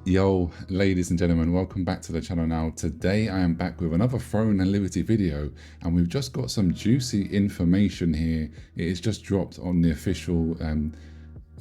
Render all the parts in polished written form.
Yo, ladies and gentlemen, welcome back to the channel now. Today I am back with another Throne and Liberty video, and we've just got some juicy information here. It is just dropped on the official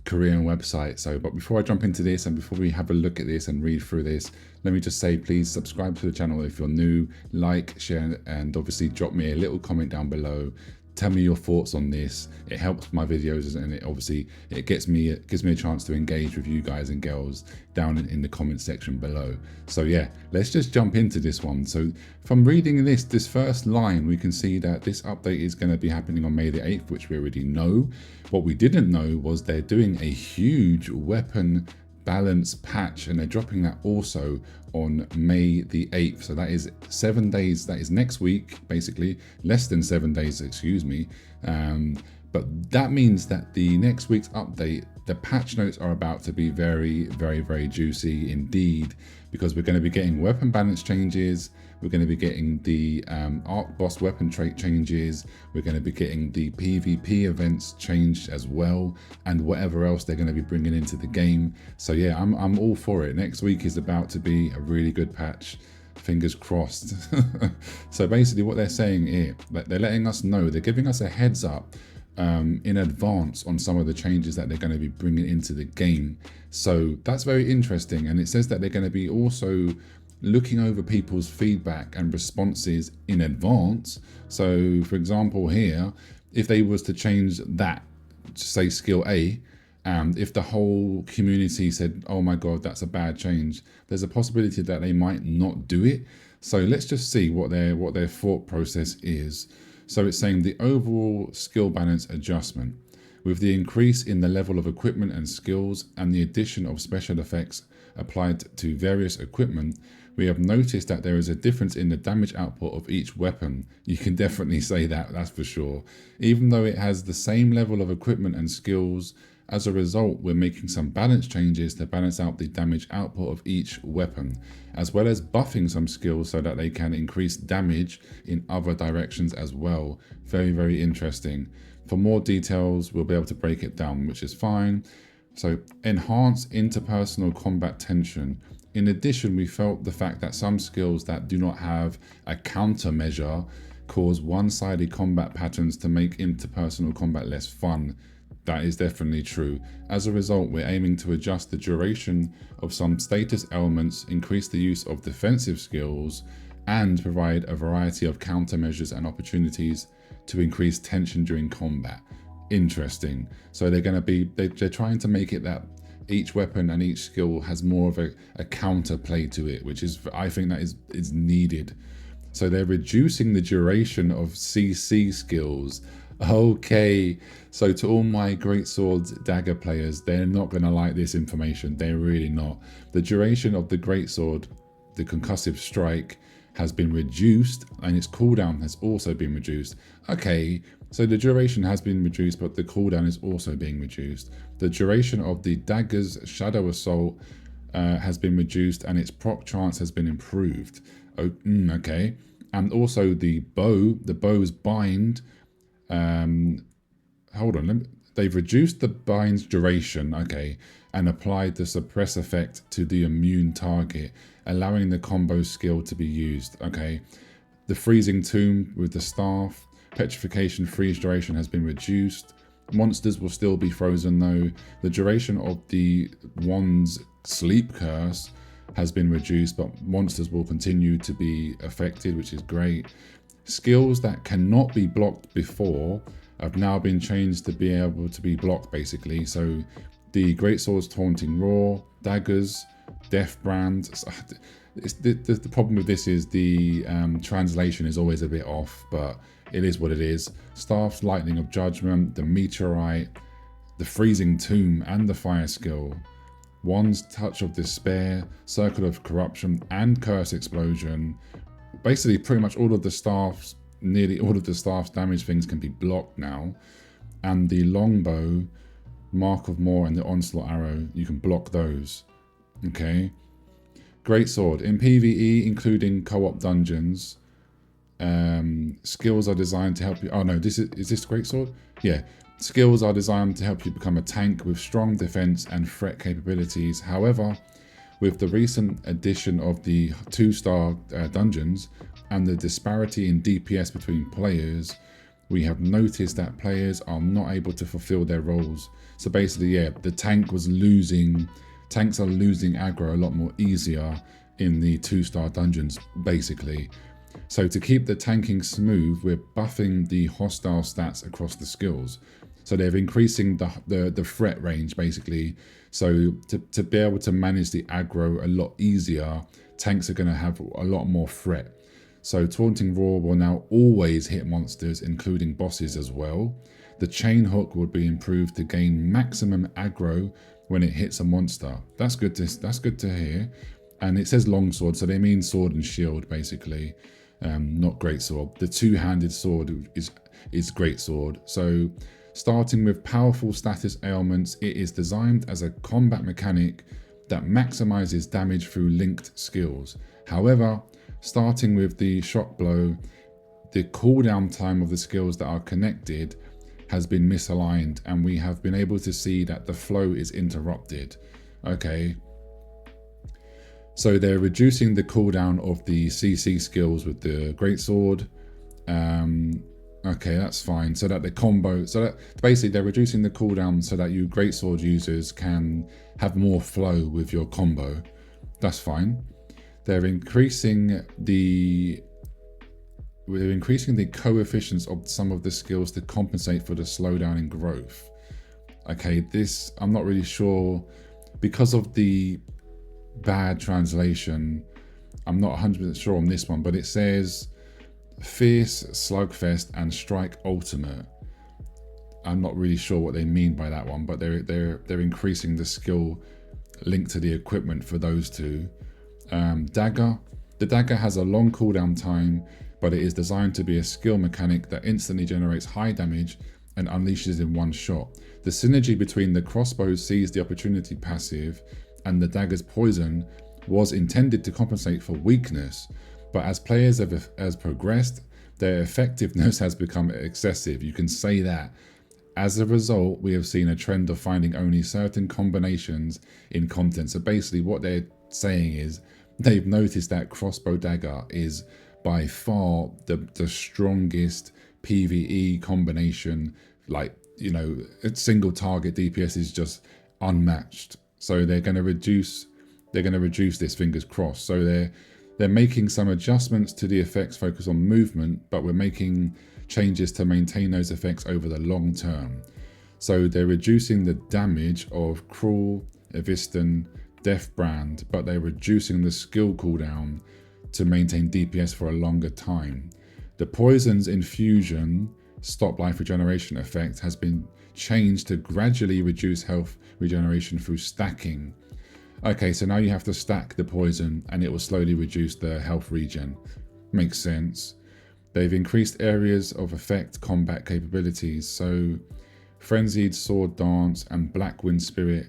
Korean website. But before I jump into this and before we have a look at this and read through this, let me just say, please subscribe to the channel if you're new, like, share, and obviously drop me a little comment down below. Tell me your thoughts on this. It helps my videos, and it gives me a chance to engage with you guys and girls down in the comment section below. So yeah, let's just jump into this one. So from reading this first line, we can see that this update is going to be happening on May the 8th, which we already know. What we didn't know was they're doing a huge weapon balance patch, and they're dropping that also on May the 8th. So that is 7 days, that is next week, basically less than 7 days, excuse me. But that means that the next week's update, the patch notes are about to be very juicy indeed, because we're going to be getting weapon balance changes, we're going to be getting the Arc Boss weapon trait changes, we're going to be getting the PvP events changed as well, and whatever else they're going to be bringing into the game. So yeah, I'm all for it. Next week is about to be a really good patch. Fingers crossed. So basically what they're saying here, they're letting us know, they're giving us a heads up in advance on some of the changes that they're going to be bringing into the game. So that's very interesting, and it says that they're going to be also looking over people's feedback and responses in advance. So for example here, if they was to change that, say skill A, and if the whole community said, oh my god, that's a bad change, there's a possibility that they might not do it. So let's just see what their thought process is. So it's saying the overall skill balance adjustment. With the increase in the level of equipment and skills and the addition of special effects applied to various equipment, we have noticed that there is a difference in the damage output of each weapon. You can definitely say that, that's for sure. Even though it has the same level of equipment and skills, as a result, we're making some balance changes to balance out the damage output of each weapon, as well as buffing some skills so that they can increase damage in other directions as well. Very interesting. For more details, we'll be able to break it down, which is fine. So, enhance interpersonal combat tension. In addition, we felt the fact that some skills that do not have a countermeasure cause one-sided combat patterns to make interpersonal combat less fun. That is definitely true. As a result, we're aiming to adjust the duration of some status elements, increase the use of defensive skills, and provide a variety of countermeasures and opportunities to increase tension during combat. Interesting. So they're trying to make it that each weapon and each skill has more of a counter play to it, which is, I think that is needed. So they're reducing the duration of CC skills. Okay, so to all my Greatsword dagger players, they're not going to like this information. They're really not. The duration of the Greatsword, the concussive strike, has been reduced, and its cooldown has also been reduced. Okay, so the duration has been reduced, but the cooldown is also being reduced. The duration of the dagger's shadow assault has been reduced, and its proc chance has been improved. Oh, okay. And also the bow's bind. Hold on, they've reduced the bind's duration, okay, and applied the suppress effect to the immune target, allowing the combo skill to be used, okay. The freezing tomb with the staff, petrification freeze duration has been reduced. Monsters will still be frozen though. The duration of the wand's sleep curse has been reduced, but monsters will continue to be affected, which is great. Skills that cannot be blocked before have now been changed to be able to be blocked, basically. So the Greatsword's Taunting Roar, daggers, Death Brand. The problem with this is the translation is always a bit off, but it is what it is. Staff's Lightning of Judgment, the Meteorite, the Freezing Tomb, and the Fire skill. Wand's Touch of Despair, Circle of Corruption, and Curse Explosion. Basically, pretty much all of the staff's, nearly all of the staff's damage things can be blocked now. And the Longbow, Mark of More, and the Onslaught Arrow, you can block those. Okay. Greatsword. In PvE, including co-op dungeons, skills are designed to help you. Oh no, is this Greatsword? Yeah. Skills are designed to help you become a tank with strong defense and threat capabilities. However, With the recent addition of the 2-star dungeons and the disparity in DPS between players, we have noticed that players are not able to fulfill their roles. So basically, yeah, the tanks are losing aggro a lot more easier in the 2-star dungeons, basically. So to keep the tanking smooth, we're buffing the hostile stats across the skills. So they're increasing the threat range, basically. So to be able to manage the aggro a lot easier, tanks are going to have a lot more threat. So Taunting Roar will now always hit monsters, including bosses as well. The Chain Hook will be improved to gain maximum aggro when it hits a monster. That's good to hear. And it says longsword, so they mean sword and shield, basically. Not greatsword. The two-handed sword is greatsword. So starting with powerful status ailments, it is designed as a combat mechanic that maximizes damage through linked skills. However, starting with the shock blow, the cooldown time of the skills that are connected has been misaligned, and we have been able to see that the flow is interrupted. Okay. So they're reducing the cooldown of the CC skills with the greatsword. Okay, that's fine. So that the combo, so that basically they're reducing the cooldown so that you greatsword users can have more flow with your combo. That's fine. They're increasing the coefficients of some of the skills to compensate for the slowdown in growth. Okay, this I'm not really sure because of the bad translation. I'm not 100% sure on this one, but it says Fierce, Slugfest, and Strike Ultimate. I'm not really sure what they mean by that one, but they're increasing the skill linked to the equipment for those two. Dagger. The dagger has a long cooldown time, but it is designed to be a skill mechanic that instantly generates high damage and unleashes in one shot. The synergy between the crossbow's seize the opportunity passive and the dagger's poison was intended to compensate for weakness, but as players have progressed, their effectiveness has become excessive. You can say that. As a result, we have seen a trend of finding only certain combinations in content. So basically what they're saying is they've noticed that crossbow dagger is by far the strongest PvE combination. Like, you know, its single target DPS is just unmatched. So they're going to reduce this, fingers crossed. So they're making some adjustments to the effects focus on movement, but we're making changes to maintain those effects over the long term. So they're reducing the damage of Cruel, Eviston, Death Brand, but they're reducing the skill cooldown to maintain DPS for a longer time. The Poison's Infusion Stop Life Regeneration effect has been changed to gradually reduce health regeneration through stacking. Okay, so now you have to stack the poison and it will slowly reduce the health regen. Makes sense. They've increased areas of effect combat capabilities. So Frenzied Sword Dance and Black Wind Spirit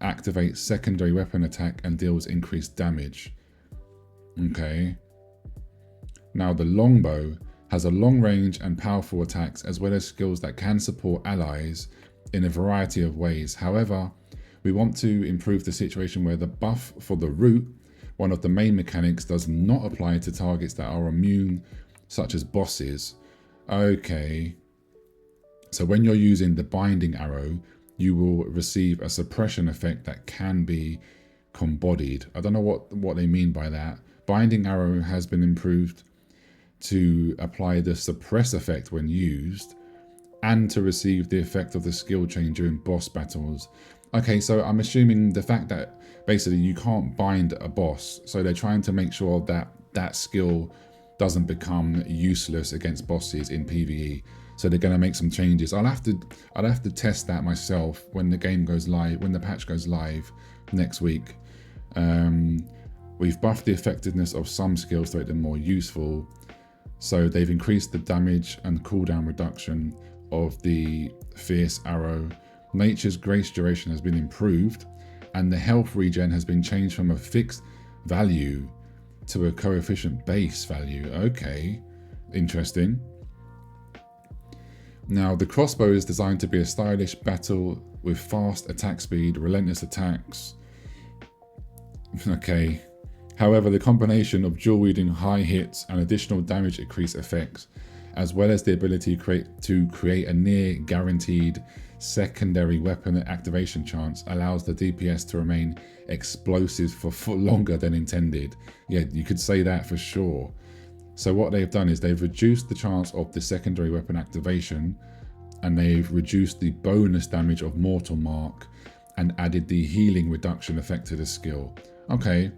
activates secondary weapon attack and deals increased damage. Okay. Now the Longbow has a long range and powerful attacks as well as skills that can support allies in a variety of ways. However, we want to improve the situation where the buff for the root, one of the main mechanics, does not apply to targets that are immune, such as bosses. Okay. So when you're using the binding arrow, you will receive a suppression effect that can be combodied. I don't know what they mean by that. Binding arrow has been improved to apply the suppress effect when used and to receive the effect of the skill chain during boss battles. Okay, so I'm assuming the fact that basically you can't bind a boss, so they're trying to make sure that that skill doesn't become useless against bosses in PvE. So they're going to make some changes. I'll have to test that myself when the game goes live, when the patch goes live next week. We've buffed the effectiveness of some skills to make them more useful. So they've increased the damage and cooldown reduction of the Fierce Arrow. Nature's Grace duration has been improved, and the health regen has been changed from a fixed value to a coefficient base value. Okay, interesting. Now, the crossbow is designed to be a stylish battle with fast attack speed, relentless attacks, Okay. However, the combination of dual wielding high hits and additional damage increase effects, as well as the ability to create a near guaranteed secondary weapon activation chance, allows the DPS to remain explosive for longer than intended. Yeah, you could say that for sure. So what they've done is they've reduced the chance of the secondary weapon activation, and they've reduced the bonus damage of Mortal Mark and added the healing reduction effect to the skill. Okay,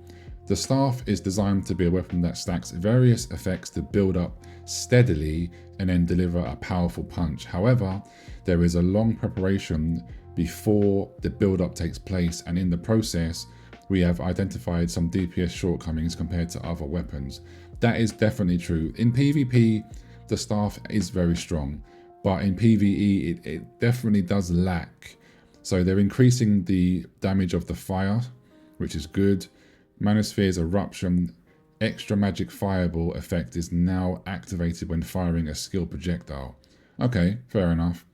the staff is designed to be a weapon that stacks various effects to build up steadily and then deliver a powerful punch. However, there is a long preparation before the build-up takes place, and in the process, we have identified some DPS shortcomings compared to other weapons. That is definitely true. In PvP, the staff is very strong, but in PvE, it definitely does lack. So they're increasing the damage of the fire, which is good. Manosphere's eruption extra magic fireball effect is now activated when firing a skill projectile. Okay, fair enough.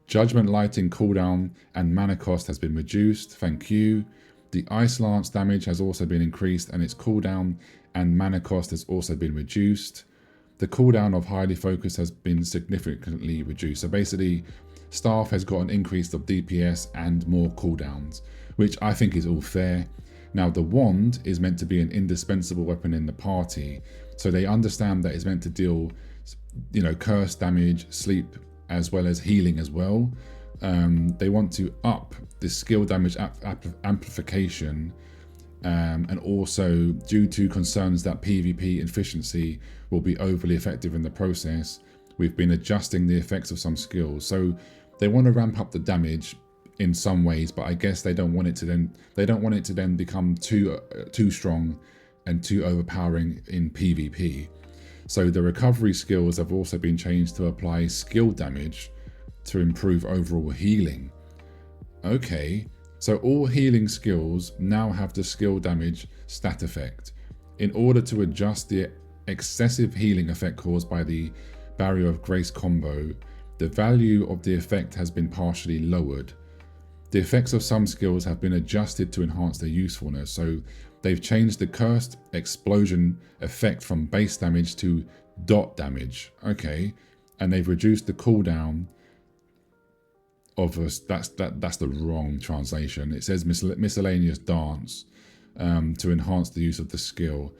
Judgment lighting cooldown and mana cost has been reduced, thank you. The Ice Lance damage has also been increased, and its cooldown and mana cost has also been reduced. The cooldown of Highly Focused has been significantly reduced. So basically, staff has got an increase of DPS and more cooldowns, which I think is all fair. Now, the wand is meant to be an indispensable weapon in the party, so they understand that it's meant to deal, curse damage, sleep, as well as healing as well. They want to up the skill damage amplification, and also due to concerns that PvP efficiency will be overly effective in the process, we've been adjusting the effects of some skills. So they want to ramp up the damage in some ways, but I guess they don't want it to then become too strong and too overpowering in PvP. So the recovery skills have also been changed to apply skill damage to improve overall healing. Okay, so all healing skills now have the skill damage stat effect. In order to adjust the excessive healing effect caused by the Barrier of Grace combo, the value of the effect has been partially lowered. The effects of some skills have been adjusted to enhance their usefulness, so they've changed the cursed explosion effect from base damage to dot damage. Okay, and they've reduced the cooldown of us. That's the wrong translation. It says miscellaneous dance to enhance the use of the skill.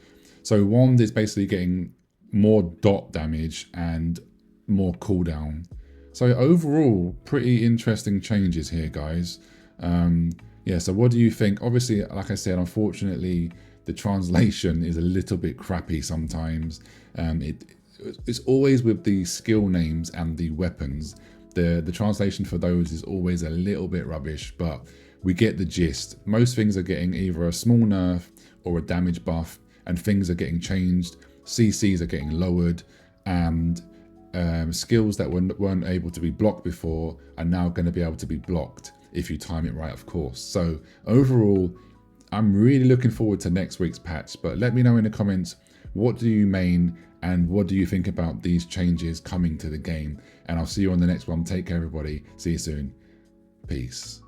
So wand is basically getting more dot damage and more cooldown. So overall, pretty interesting changes here, guys. Yeah, so what do you think? Obviously, like I said, unfortunately, the translation is a little bit crappy sometimes. It's always with the skill names and the weapons. The translation for those is always a little bit rubbish, but we get the gist. Most things are getting either a small nerf or a damage buff, and things are getting changed. CCs are getting lowered, and skills that weren't able to be blocked before are now going to be able to be blocked if you time it right, of course. So overall, I'm really looking forward to next week's patch, but let me know in the comments, what do you main and what do you think about these changes coming to the game? And I'll see you on the next one. Take care, everybody. See you soon. Peace.